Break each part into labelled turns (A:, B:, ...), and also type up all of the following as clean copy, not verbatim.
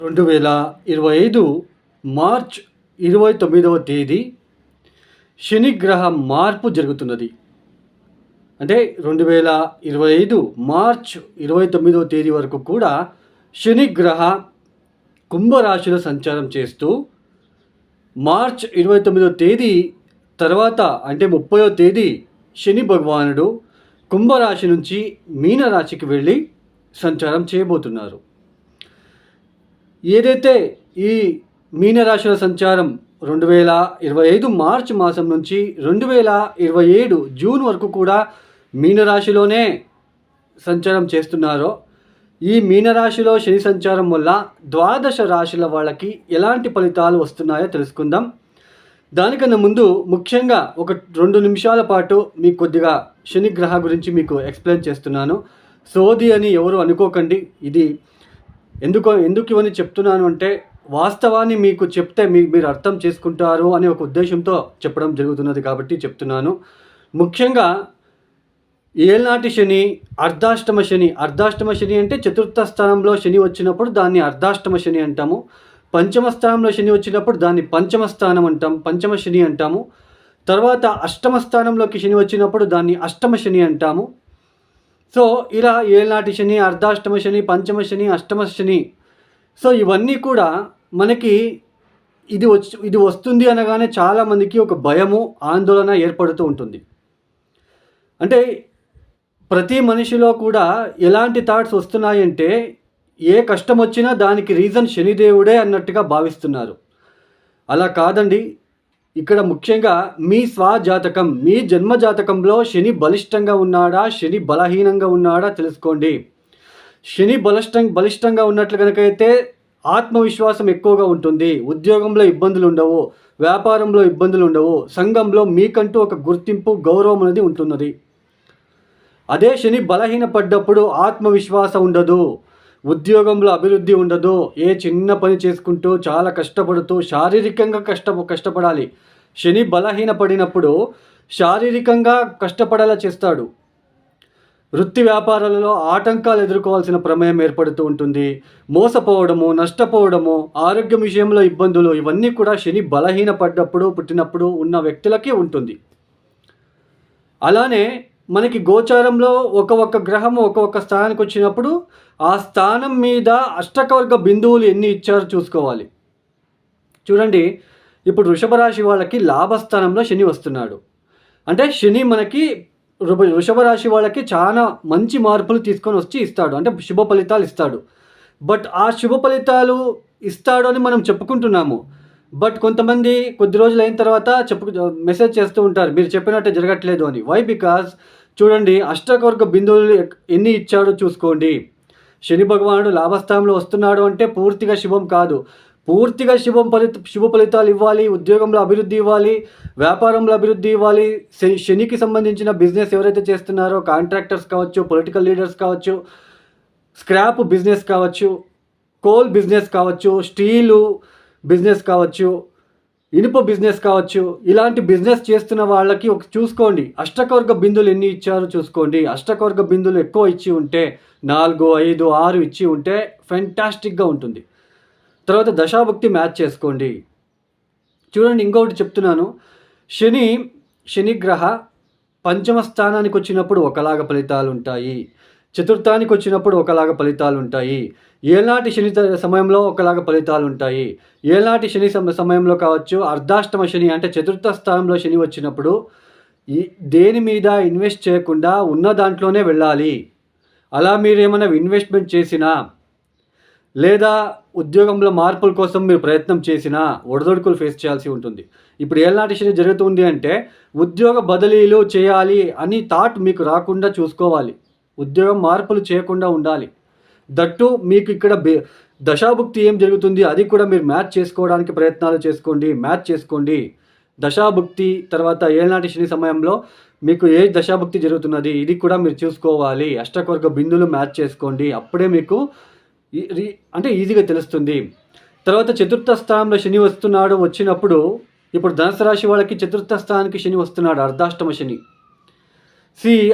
A: 2025 March 29వ తేదీ శనిగ్రహ మార్పు జరుగుతున్నది. అంటే 2025 మార్చ్ 29వ తేదీ వరకు కూడా శనిగ్రహ కుంభరాశిలో సంచారం చేస్తూ మార్చ్ 29వ తేదీ తర్వాత అంటే 30వ తేదీ శని భగవానుడు కుంభరాశి నుంచి మీనరాశికి వెళ్ళి సంచారం చేయబోతున్నారు. ఏదైతే ఈ మీనరాశుల సంచారం 2025 మార్చి మాసం నుంచి 2027 జూన్ వరకు కూడా మీనరాశిలోనే సంచారం చేస్తున్నారో, ఈ మీనరాశిలో శని సంచారం వల్ల ద్వాదశ రాశుల వాళ్ళకి ఎలాంటి ఫలితాలు వస్తున్నాయో తెలుసుకుందాం. దానికన్నా ముందు ముఖ్యంగా ఒక 2 నిమిషాల పాటు మీకు కొద్దిగా శనిగ్రహ గురించి మీకు ఎక్స్ప్లెయిన్ చేస్తున్నాను. సోది అని ఎవరు అనుకోకండి. ఇది ఎందుకు ఇవన్నీ చెప్తున్నాను అంటే వాస్తవాన్ని మీకు చెప్తే మీరు అర్థం చేసుకుంటారు అనే ఒక ఉద్దేశంతో చెప్పడం జరుగుతున్నది కాబట్టి చెప్తున్నాను. ముఖ్యంగా ఏళ్ళనాటి శని, అర్ధాష్టమ శని అంటే చతుర్థ స్థానంలో శని వచ్చినప్పుడు దాన్ని అర్ధాష్టమ శని అంటాము. పంచమ స్థానంలో శని వచ్చినప్పుడు దాన్ని పంచమ శని అంటాము. తర్వాత అష్టమ స్థానంలోకి శని వచ్చినప్పుడు దాన్ని అష్టమ శని అంటాము. సో ఇలా ఏళ్ళనాటి శని, అర్ధాష్టమ శని, పంచమ శని, అష్టమ శని, సో ఇవన్నీ కూడా మనకి ఇది వస్తుంది అనగానే చాలామందికి ఒక భయము, ఆందోళన ఏర్పడుతూ ఉంటుంది. అంటే ప్రతి మనిషిలో కూడా ఎలాంటి థాట్స్ వస్తున్నాయంటే ఏ కష్టం వచ్చినా దానికి రీజన్ శనిదేవుడే అన్నట్టుగా భావిస్తున్నారు. అలా కాదండి. ఇక్కడ ముఖ్యంగా మీ స్వజాతకం, మీ జన్మజాతకంలో శని బలిష్టంగా ఉన్నాడా, శని బలహీనంగా ఉన్నాడా తెలుసుకోండి. శని బలిష్టంగా ఉన్నట్లు కనుకైతే ఆత్మవిశ్వాసం ఎక్కువగా ఉంటుంది, ఉద్యోగంలో ఇబ్బందులు ఉండవు, వ్యాపారంలో ఇబ్బందులు ఉండవు, సంఘంలో మీకంటూ ఒక గుర్తింపు, గౌరవం అనేది ఉంటున్నది. అదే శని బలహీనపడ్డప్పుడు ఆత్మవిశ్వాసం ఉండదు, ఉద్యోగంలో అభివృద్ధి ఉండదు, ఏ చిన్న పని చేసుకుంటూ చాలా కష్టపడుతూ శారీరకంగా కష్టపడాలి. శని బలహీనపడినప్పుడు శారీరకంగా కష్టపడేలా చేస్తాడు. వృత్తి వ్యాపారాలలో ఆటంకాలు ఎదుర్కోవాల్సిన ప్రమేయం ఏర్పడుతూ ఉంటుంది. మోసపోవడము, నష్టపోవడము, ఆరోగ్యం విషయంలో ఇబ్బందులు, ఇవన్నీ కూడా శని పుట్టినప్పుడు ఉన్న వ్యక్తులకి ఉంటుంది. అలానే మనకి గోచారంలో ఒక్కొక్క గ్రహం ఒక్కొక్క స్థానానికి వచ్చినప్పుడు ఆ స్థానం మీద అష్టకవర్గ బిందువులు ఎన్ని ఇచ్చారో చూసుకోవాలి. చూడండి, ఇప్పుడు వృషభ రాశి వాళ్ళకి లాభస్థానంలో శని వస్తున్నాడు. అంటే శని మనకి వృషభ రాశి వాళ్ళకి చాలా మంచి మార్పులు తీసుకొని వచ్చి ఇస్తాడు, అంటే శుభ ఫలితాలు ఇస్తాడు. బట్ ఆ శుభ ఫలితాలు ఇస్తాడు అని మనం చెప్పుకుంటున్నాము. బట్ కొంతమంది కొద్ది రోజులు అయిన తర్వాత మెసేజ్ చేస్తూ ఉంటారు, మీరు చెప్పినట్టే జరగట్లేదు అని. వై? బికాజ్ చూడండి, అష్టకవర్గ బిందువులు ఎన్ని ఇచ్చాడో చూసుకోండి. శని భగవానుడు లాభస్థానంలో వస్తున్నాడు అంటే పూర్తిగా శుభం కాదు. పూర్తిగా శుభ ఫలితాలు ఇవ్వాలి, ఉద్యోగంలో అభివృద్ధి ఇవ్వాలి, వ్యాపారంలో అభివృద్ధి ఇవ్వాలి. శనికి సంబంధించిన బిజినెస్ ఎవరైతే చేస్తున్నారో, కాంట్రాక్టర్స్ కావచ్చు, పొలిటికల్ లీడర్స్ కావచ్చు, స్క్రాప్ బిజినెస్ కావచ్చు, కోల్ బిజినెస్ కావచ్చు, స్టీలు బిజినెస్ కావచ్చు, ఇనుప బిజినెస్ కావచ్చు, ఇలాంటి బిజినెస్ చేస్తున్న వాళ్ళకి చూసుకోండి అష్టకవర్గ బిందువులు ఎన్ని ఇచ్చారో చూసుకోండి. అష్టకవర్గ బిందువులు ఎక్కువ ఇచ్చి ఉంటే 4, 5, 6 ఇచ్చి ఉంటే ఫెంటాస్టిక్గా ఉంటుంది. తర్వాత దశాభుక్తి మ్యాచ్ చేసుకోండి. చూడండి, ఇంకొకటి చెప్తున్నాను. శనిగ్రహ పంచమ స్థానానికి వచ్చినప్పుడు ఒకలాగా ఫలితాలు ఉంటాయి, చతుర్థానికి వచ్చినప్పుడు ఒకలాగా ఫలితాలు ఉంటాయి, ఏళ్ళనాటి శని సమయంలో ఒకలాగా ఫలితాలు ఉంటాయి. ఏళ్ళనాటి శని సమయంలో కావచ్చు, అర్ధాష్టమ శని అంటే చతుర్థ స్థానంలో శని వచ్చినప్పుడు దేని మీద ఇన్వెస్ట్ చేయకుండా ఉన్న దాంట్లోనే వెళ్ళాలి. అలా మీరు ఏమైనా ఇన్వెస్ట్మెంట్ చేసినా లేదా ఉద్యోగంలో మార్పుల కోసం మీరు ప్రయత్నం చేసినా ఒడిదొడుకులు ఫేస్ చేయాల్సి ఉంటుంది. ఇప్పుడు ఏళ్ళనాటి శని జరుగుతుంది అంటే ఉద్యోగ బదిలీలు చేయాలి అని థాట్ మీకు రాకుండా చూసుకోవాలి. ఉద్యోగం మార్పులు చేయకుండా ఉండాలి. దట్టు మీకు ఇక్కడ దశాభుక్తి ఏం జరుగుతుంది అది కూడా మీరు మ్యాచ్ చేసుకోవడానికి ప్రయత్నాలు చేసుకోండి. దశాభుక్తి తర్వాత ఏళ్ళనాటి శని సమయంలో మీకు ఏ దశాభుక్తి జరుగుతున్నది ఇది కూడా మీరు చూసుకోవాలి. అష్టకవర్గ బిందువులు మ్యాచ్ చేసుకోండి. అప్పుడే మీకు అంటే ఈజీగా తెలుస్తుంది. తర్వాత చతుర్థ స్థానంలో శని వచ్చినప్పుడు ఇప్పుడు ధనుసు రాశి వాళ్ళకి చతుర్థ స్థానానికి శని వస్తున్నాడు, అర్ధాష్టమ శని.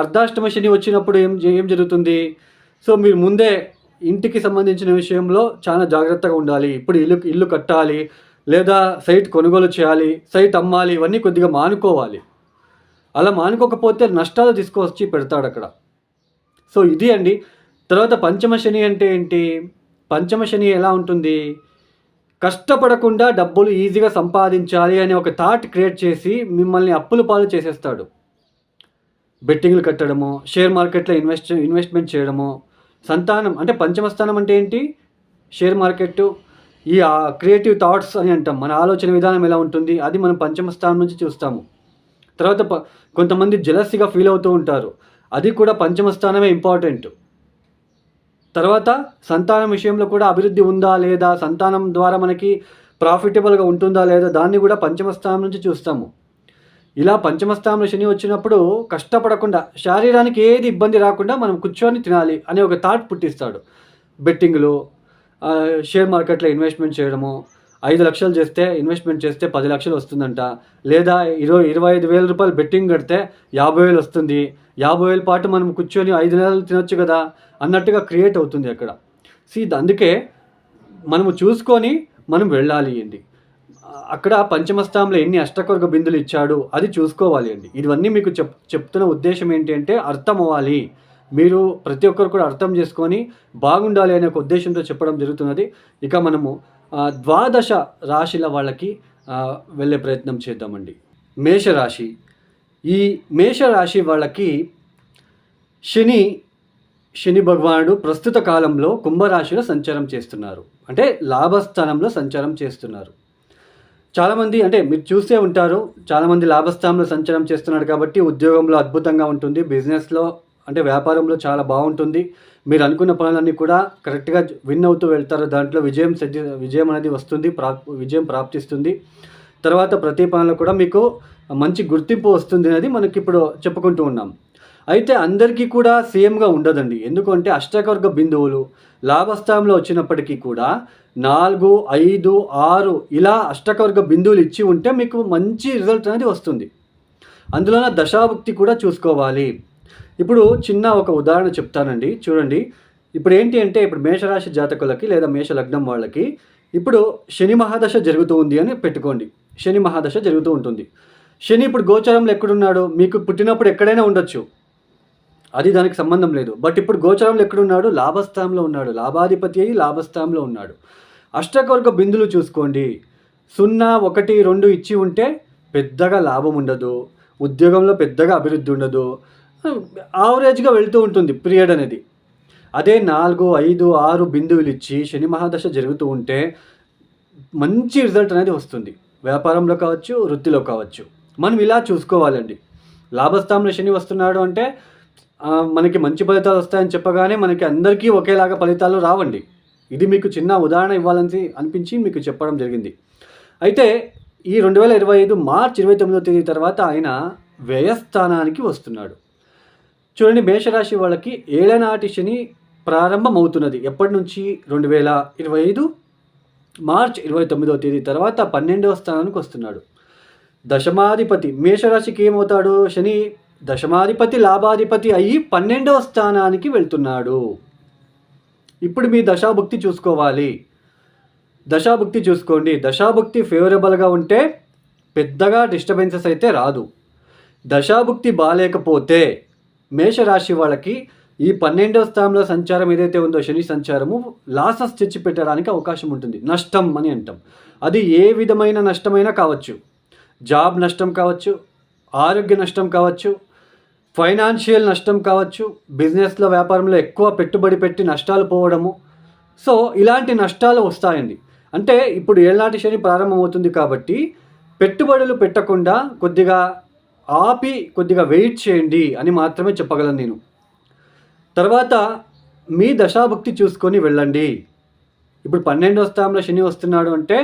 A: అర్ధాష్టమ శని వచ్చినప్పుడు ఏం జరుగుతుంది? సో మీరు ముందే ఇంటికి సంబంధించిన విషయంలో చాలా జాగ్రత్తగా ఉండాలి. ఇప్పుడు ఇల్లు కట్టాలి, లేదా సైట్ కొనుగోలు చేయాలి, సైట్ అమ్మాలి, ఇవన్నీ కొద్దిగా మానుకోవాలి. అలా మానుకోకపోతే నష్టాలు తీసుకొచ్చి పెడతాడక్కడ. సో ఇది అండి. తర్వాత పంచమ శని అంటే ఏంటి? పంచమ శని ఎలా ఉంటుంది? కష్టపడకుండా డబ్బులు ఈజీగా సంపాదించాలి అనే ఒక థాట్ క్రియేట్ చేసి మిమ్మల్ని అప్పుల పాలు చేసేస్తాడు. బెట్టింగ్లు కట్టడము, షేర్ మార్కెట్లో ఇన్వెస్ట్మెంట్ చేయడము, సంతానం అంటే పంచమ స్థానం అంటే ఏంటి? షేర్ మార్కెట్టు, ఈ క్రియేటివ్ థాట్స్ అని అంటాం. మన ఆలోచన విధానం ఎలా ఉంటుంది అది మనం పంచమ స్థానం నుంచి చూస్తాము. తర్వాత కొంతమంది జెలసీగా ఫీల్ అవుతూ ఉంటారు, అది కూడా పంచమ స్థానమే ఇంపార్టెంట్. తర్వాత సంతానం విషయంలో కూడా అభివృద్ధి ఉందా లేదా, సంతానం ద్వారా మనకి ప్రాఫిటబుల్గా ఉంటుందా లేదా, దాన్ని కూడా పంచమ స్థానం నుంచి చూస్తాము. ఇలా పంచమ స్థానంలో శని వచ్చినప్పుడు కష్టపడకుండా, శారీరానికి ఏది ఇబ్బంది రాకుండా మనం కూర్చొని తినాలి అనే ఒక థాట్ పుట్టిస్తాడు. బెట్టింగ్లు, షేర్ మార్కెట్లో ఇన్వెస్ట్మెంట్ చేయడము, 5 లక్షలు ఇన్వెస్ట్మెంట్ చేస్తే 10 లక్షలు వస్తుందంట, లేదా 25,000 రూపాయలు బెట్టింగ్ కడితే 50,000 వస్తుంది, 50,000 పాటు మనం కూర్చొని 5 నెలలు తినొచ్చు కదా అన్నట్టుగా క్రియేట్ అవుతుంది అక్కడ. అందుకే మనము చూసుకొని మనం వెళ్ళాలి అండి. అక్కడ పంచమస్థానంలో ఎన్ని అష్టకొర్గ బిందులు ఇచ్చాడు అది చూసుకోవాలి అండి. ఇవన్నీ మీకు చెప్తున్న ఉద్దేశం ఏంటి అంటే అర్థం అవ్వాలి, మీరు ప్రతి ఒక్కరు కూడా అర్థం చేసుకొని బాగుండాలి అనే ఒక ఉద్దేశంతో చెప్పడం జరుగుతున్నది. ఇక మనము ద్వాదశ రాశిల వాళ్ళకి వెళ్ళే ప్రయత్నం చేద్దామండి. మేషరాశి. ఈ మేషరాశి వాళ్ళకి శని భగవానుడు ప్రస్తుత కాలంలో కుంభరాశిలో సంచారం చేస్తున్నారు, అంటే లాభస్థానంలో సంచారం చేస్తున్నారు. చాలామంది అంటే మీరు చూసే ఉంటారు, చాలామంది లాభస్థానంలో సంచారం చేస్తున్నాడు కాబట్టి ఉద్యోగంలో అద్భుతంగా ఉంటుంది, బిజినెస్లో అంటే వ్యాపారంలో చాలా బాగుంటుంది, మీరు అనుకున్న పనులన్నీ కూడా కరెక్ట్గా విన్ అవుతూ వెళ్తారు, దాంట్లో విజయం అనేది వస్తుంది, విజయం ప్రాప్తిస్తుంది. తర్వాత ప్రతి పనులు కూడా మీకు మంచి గుర్తింపు వస్తుంది అనేది మనకి ఇప్పుడు చెప్పుకుంటూ ఉన్నాం. అయితే అందరికీ కూడా సేమ్గా ఉండదండి. ఎందుకంటే అష్టవర్గ బిందువులు లాభస్థానంలో వచ్చినప్పటికీ కూడా 4, 5, 6 ఇలా అష్టవర్గ బిందువులు ఇచ్చి ఉంటే మీకు మంచి రిజల్ట్ అనేది వస్తుంది. అందులోన దశాభుక్తి కూడా చూసుకోవాలి. ఇప్పుడు చిన్న ఒక ఉదాహరణ చెప్తానండి, చూడండి. ఇప్పుడు ఏంటి అంటే ఇప్పుడు మేషరాశి జాతకులకి లేదా మేష లగ్నం వాళ్ళకి ఇప్పుడు శని మహాదశ జరుగుతూ ఉంది అని పెట్టుకోండి. శని మహాదశ జరుగుతూ ఉంటుంది. శని ఇప్పుడు గోచరంలో ఎక్కడున్నాడు? మీకు పుట్టినప్పుడు ఎక్కడైనా ఉండొచ్చు, అది దానికి సంబంధం లేదు. బట్ ఇప్పుడు గోచరంలో ఎక్కడున్నాడు? లాభస్థానంలో ఉన్నాడు. లాభాధిపతి అయ్యి లాభస్థానంలో ఉన్నాడు. అష్టవర్గ బిందులు చూసుకోండి. 0, 1, 2 ఇచ్చి ఉంటే పెద్దగా లాభం ఉండదు, ఉద్యోగంలో పెద్దగా అభివృద్ధి ఉండదు, యావరేజ్గా వెళ్తూ ఉంటుంది పీరియడ్ అనేది. అదే 4, 5, 6 బిందువులు ఇచ్చి శని మహాదశ జరుగుతూ ఉంటే మంచి రిజల్ట్ అనేది వస్తుంది, వ్యాపారంలో కావచ్చు, వృత్తిలో కావచ్చు. మనం ఇలా చూసుకోవాలండి. లాభస్థానంలో శని వస్తున్నాడు అంటే మనకి మంచి ఫలితాలు వస్తాయని చెప్పగానే మనకి అందరికీ ఒకేలాగా ఫలితాలు రావండి. ఇది మీకు చిన్న ఉదాహరణ ఇవ్వాలని అనిపించి మీకు చెప్పడం జరిగింది. అయితే ఈ 2025 మార్చి 29వ తేదీ తర్వాత ఆయన వ్యయస్థానానికి వస్తున్నాడు. చూడండి, మేషరాశి వాళ్ళకి ఏళ్ళనాటి శని ప్రారంభమవుతున్నది. ఎప్పటి నుంచి? 2025 మార్చి 29వ తేదీ తర్వాత 12వ స్థానానికి వస్తున్నాడు. దశమాధిపతి మేషరాశికి ఏమవుతాడు? శని దశమాధిపతి లాభాధిపతి అయ్యి 12వ స్థానానికి వెళ్తున్నాడు. ఇప్పుడు మీ దశాభుక్తి చూసుకోవాలి. దశాభుక్తి చూసుకోండి. దశాభుక్తి ఫేవరబుల్గా ఉంటే పెద్దగా డిస్టర్బెన్సెస్ అయితే రాదు. దశాభుక్తి బాగాలేకపోతే మేషరాశి వాళ్ళకి ఈ 12వ స్థానంలో సంచారం ఏదైతే ఉందో శని సంచారము లాసెస్ తెచ్చి పెట్టడానికి అవకాశం ఉంటుంది. నష్టం అని అంటాం. అది ఏ విధమైన నష్టమైనా కావచ్చు, జాబ్ నష్టం కావచ్చు, ఆరోగ్య నష్టం కావచ్చు, ఫైనాన్షియల్ నష్టం కావచ్చు, బిజినెస్లో వ్యాపారంలో ఎక్కువ పెట్టుబడి పెట్టి నష్టాలు పోవడము. సో ఇలాంటి నష్టాలు వస్తాయండి. అంటే ఇప్పుడు ఏళ్ళనాటి శని ప్రారంభమవుతుంది కాబట్టి పెట్టుబడులు పెట్టకుండా కొద్దిగా ఆపి కొద్దిగా వెయిట్ చేయండి అని మాత్రమే చెప్పగలను నేను. తర్వాత మీ దశాభుక్తి చూసుకొని వెళ్ళండి. ఇప్పుడు 12వ స్థానంలో శని వస్తున్నాడు అంటే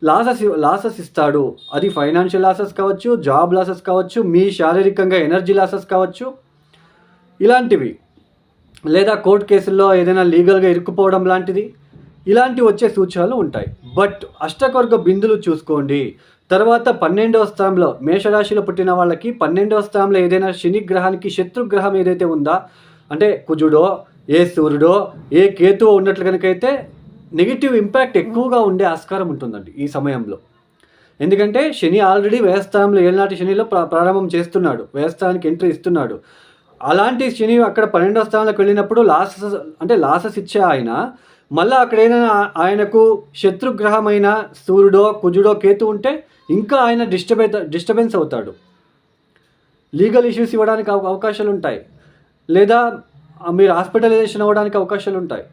A: లాసెస్ ఇస్తాడు. అది ఫైనాన్షియల్ లాసెస్ కావచ్చు, జాబ్ లాసెస్ కావచ్చు, మీ శారీరకంగా ఎనర్జీ లాసెస్ కావచ్చు, ఇలాంటివి, లేదా కోర్టు కేసుల్లో ఏదైనా లీగల్గా ఇరుక్కుపోవడం లాంటిది, ఇలాంటివి వచ్చే సూచనలు ఉంటాయి. బట్ అష్టవర్గ బిందులు చూసుకోండి. తర్వాత 12వ స్థానంలో మేషరాశిలో పుట్టిన వాళ్ళకి 12వ స్థానంలో ఏదైనా శని గ్రహానికి శత్రుగ్రహం ఏదైతే ఉందా, అంటే కుజుడో ఏ సూర్యుడో ఏ కేతువో ఉన్నట్లు కనుకైతే నెగిటివ్ ఇంపాక్ట్ ఎక్కువగా ఉండే ఆస్కారం ఉంటుందండి ఈ సమయంలో. ఎందుకంటే శని ఆల్రెడీ వ్యయస్థానంలో ఏళ్ళనాటి శనిలో ప్రారంభం చేస్తున్నాడు, వ్యయస్థానానికి ఎంట్రీ ఇస్తున్నాడు. అలాంటి శని అక్కడ 12వ స్థానంలోకి వెళ్ళినప్పుడు లాసెస్ ఇచ్చే ఆయన మళ్ళీ అక్కడ ఏదైనా ఆయనకు శత్రుగ్రహమైన సూర్యుడో కుజుడో కేతు ఉంటే ఇంకా ఆయన డిస్టర్బెన్స్ అవుతాడు. లీగల్ ఇష్యూస్ ఇవ్వడానికి అవకాశాలు ఉంటాయి, లేదా మీరు హాస్పిటలైజేషన్ అవ్వడానికి అవకాశాలు ఉంటాయి.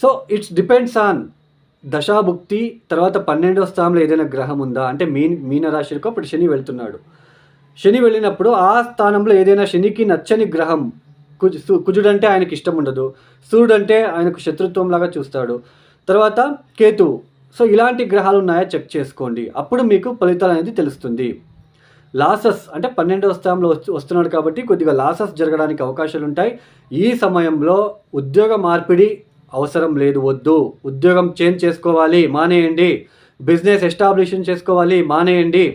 A: సో ఇట్స్ డిపెండ్స్ ఆన్ దశాభుక్తి. తర్వాత 12వ స్థానంలో ఏదైనా గ్రహం ఉందా అంటే మీనరాశికి అప్పుడు శని వెళ్తున్నాడు. శని వెళ్ళినప్పుడు ఆ స్థానంలో ఏదైనా శనికి నచ్చని గ్రహం, కుజుడు అంటే ఆయనకి ఇష్టం ఉండదు, సూర్యుడు అంటే ఆయనకు శత్రుత్వంలాగా చూస్తాడు, తర్వాత కేతువు. సో ఇలాంటి గ్రహాలు ఉన్నాయా చెక్ చేసుకోండి, అప్పుడు మీకు ఫలితాలు అనేది తెలుస్తుంది. లాసెస్ అంటే 12వ స్థానంలో వస్తున్నాడు కాబట్టి కొద్దిగా లాసెస్ జరగడానికి అవకాశాలు ఉంటాయి. ఈ సమయంలో ఉద్యోగ మార్పిడి అవసరం లేదు, వద్దు. ఉద్యోగం చేంజ్ చేసుకోవాలి, మానేయండి. బిజినెస్ ఎస్టాబ్లిషన్ చేసుకోవాలి, మానేయండి.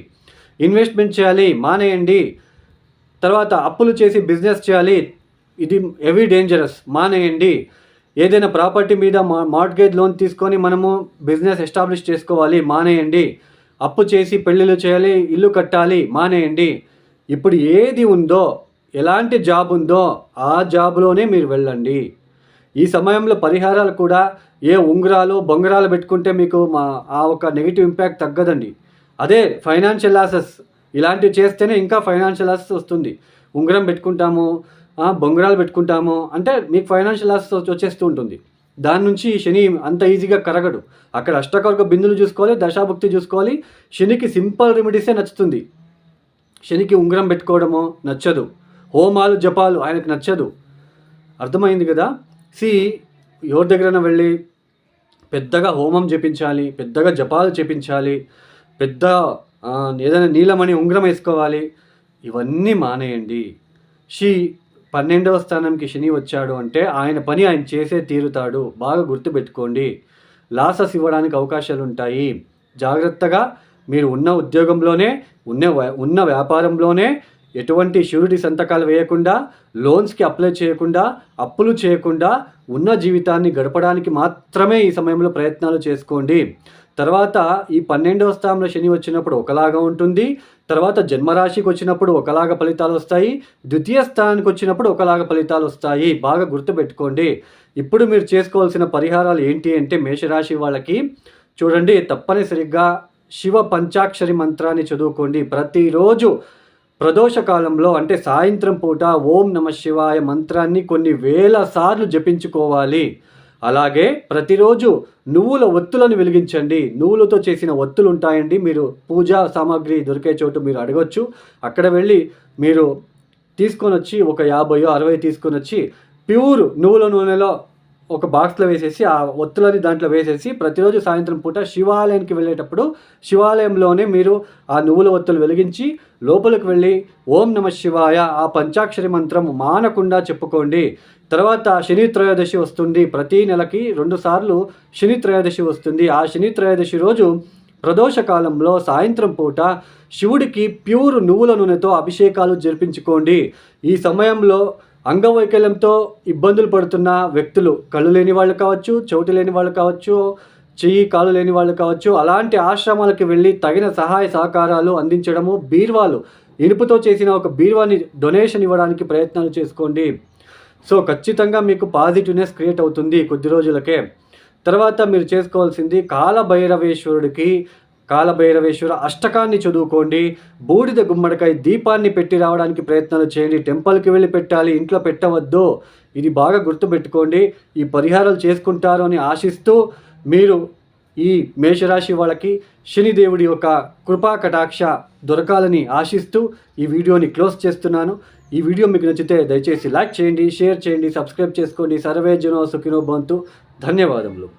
A: ఇన్వెస్ట్మెంట్ చేయాలి, మానేయండి. తర్వాత అప్పులు చేసి బిజినెస్ చేయాలి, ఇది హెవీ డేంజరస్, మానేయండి. ఏదైనా ప్రాపర్టీ మీద మార్ట్గేజ్ లోన్ తీసుకొని మనము బిజినెస్ ఎస్టాబ్లిష్ చేసుకోవాలి, మానేయండి. అప్పు చేసి పెళ్ళిళ్ళు చేయాలి, ఇల్లు కట్టాలి, మానేయండి. ఇప్పుడు ఏది ఉందో, ఎలాంటి జాబ్ ఉందో ఆ జాబ్లోనే మీరు వెళ్ళండి. ఈ సమయంలో పరిహారాలు కూడా ఏ ఉంగరాలు బొంగరాలు పెట్టుకుంటే మీకు ఆ ఒక నెగిటివ్ ఇంపాక్ట్ తగ్గదండి. అదే ఫైనాన్షియల్ లాసెస్ ఇలాంటివి చేస్తేనే ఇంకా ఫైనాన్షియల్ లాసెస్ వస్తుంది. ఉంగరం పెట్టుకుంటాము, బొంగరాలు పెట్టుకుంటాము అంటే మీకు ఫైనాన్షియల్ లాసెస్ వచ్చేస్తూ ఉంటుంది. దాని నుంచి శని అంత ఈజీగా కరగడు. అక్కడ అష్టకవర్గ బిందులు చూసుకోవాలి, దశాభుక్తి చూసుకోవాలి. శనికి సింపుల్ రెమెడీసే నచ్చుతుంది. శనికి ఉంగరం పెట్టుకోవడము నచ్చదు, హోమాలు జపాలు ఆయనకు నచ్చదు. అర్థమైంది కదా. ఎవరి దగ్గరైనా వెళ్ళి పెద్దగా హోమం చేపించాలి, పెద్దగా జపాలు చేపించాలి, పెద్ద ఏదైనా నీలమణి ఉంగరం వేసుకోవాలి, ఇవన్నీ మానేయండి. 12వ స్థానంకి శని వచ్చాడు అంటే ఆయన పని ఆయన చేసే తీరుతాడు, బాగా గుర్తుపెట్టుకోండి. లాసెస్ ఇవ్వడానికి అవకాశాలు ఉంటాయి. జాగ్రత్తగా మీరు ఉన్న ఉద్యోగంలోనే ఉన్న వ్యాపారంలోనే ఎటువంటి షూరిటీ సంతకాలు వేయకుండా, లోన్స్కి అప్లై చేయకుండా, అప్పులు చేయకుండా ఉన్న జీవితాన్ని గడపడానికి మాత్రమే ఈ సమయంలో ప్రయత్నాలు చేసుకోండి. తర్వాత ఈ 12వ స్థానంలో శని వచ్చినప్పుడు ఒకలాగా ఉంటుంది, తర్వాత జన్మరాశికి వచ్చినప్పుడు ఒకలాగా ఫలితాలు వస్తాయి, ద్వితీయ స్థానానికి వచ్చినప్పుడు ఒకలాగా ఫలితాలు వస్తాయి. బాగా గుర్తుపెట్టుకోండి. ఇప్పుడు మీరు చేసుకోవాల్సిన పరిహారాలు ఏంటి అంటే, మేషరాశి వాళ్ళకి చూడండి, తప్పనిసరిగా శివ పంచాక్షరి మంత్రాన్ని చదువుకోండి. ప్రతిరోజు ప్రదోష కాలంలో అంటే సాయంత్రం పూట ఓం నమ శివాయ మంత్రాన్ని కొన్ని వేల సార్లు జపించుకోవాలి. అలాగే ప్రతిరోజు నువ్వుల ఒత్తులను వెలిగించండి. నువ్వులతో చేసిన ఒత్తులు ఉంటాయండి, మీరు పూజా సామాగ్రి దొరికే చోటు మీరు అడగొచ్చు. అక్కడ వెళ్ళి మీరు తీసుకొని వచ్చి ఒక 50-60 తీసుకొని వచ్చి ప్యూర్ నువ్వుల నూనెలో ఒక బాక్స్లో వేసేసి ఆ ఒత్తులని దాంట్లో వేసేసి ప్రతిరోజు సాయంత్రం పూట శివాలయానికి వెళ్ళేటప్పుడు శివాలయంలోనే మీరు ఆ నువ్వుల ఒత్తులు వెలిగించి లోపలికి వెళ్ళి ఓం నమ శివాయ ఆ పంచాక్షరి మంత్రం మానకుండా చెప్పుకోండి. తర్వాత శని త్రయోదశి వస్తుంది. ప్రతి నెలకి 2 సార్లు శని త్రయోదశి వస్తుంది. ఆ శని త్రయోదశి రోజు ప్రదోష కాలంలో సాయంత్రం పూట శివుడికి ప్యూర్ నువ్వుల నూనెతో అభిషేకాలు జరిపించుకోండి. ఈ సమయంలో అంగవైకల్యంతో ఇబ్బందులు పడుతున్న వ్యక్తులు, కళ్ళు లేని వాళ్ళు కావచ్చు, చెవిటి లేని వాళ్ళు కావచ్చు, చెయ్యి కాలు లేని వాళ్ళు కావచ్చు, అలాంటి ఆశ్రమాలకు వెళ్ళి తగిన సహాయ సహకారాలు అందించడము, బీర్వాలు ఇనుపుతో చేసిన ఒక బీర్వాని డొనేషన్ ఇవ్వడానికి ప్రయత్నాలు చేసుకోండి. సో ఖచ్చితంగా మీకు పాజిటివ్నెస్ క్రియేట్ అవుతుంది కొద్ది రోజులకే. తర్వాత మీరు చేసుకోవాల్సింది కాలభైరవేశ్వర అష్టకాన్ని చదువుకోండి. బూడిద గుమ్మడికాయ దీపాన్ని పెట్టి రావడానికి ప్రయత్నాలు చేయండి. టెంపుల్కి వెళ్ళి పెట్టాలి, ఇంట్లో పెట్టవద్దు. ఇది బాగా గుర్తుపెట్టుకోండి. ఈ పరిహారాలు చేసుకుంటారు అని ఆశిస్తూ మీరు ఈ మేషరాశి వాళ్ళకి శనిదేవుడి యొక్క కృపా కటాక్ష దొరకాలని ఆశిస్తూ ఈ వీడియోని క్లోజ్ చేస్తున్నాను. ఈ వీడియో మీకు నచ్చితే దయచేసి లైక్ చేయండి, షేర్ చేయండి, సబ్స్క్రైబ్ చేసుకోండి. సర్వే జనో సుఖినో భవంతు. ధన్యవాదములు.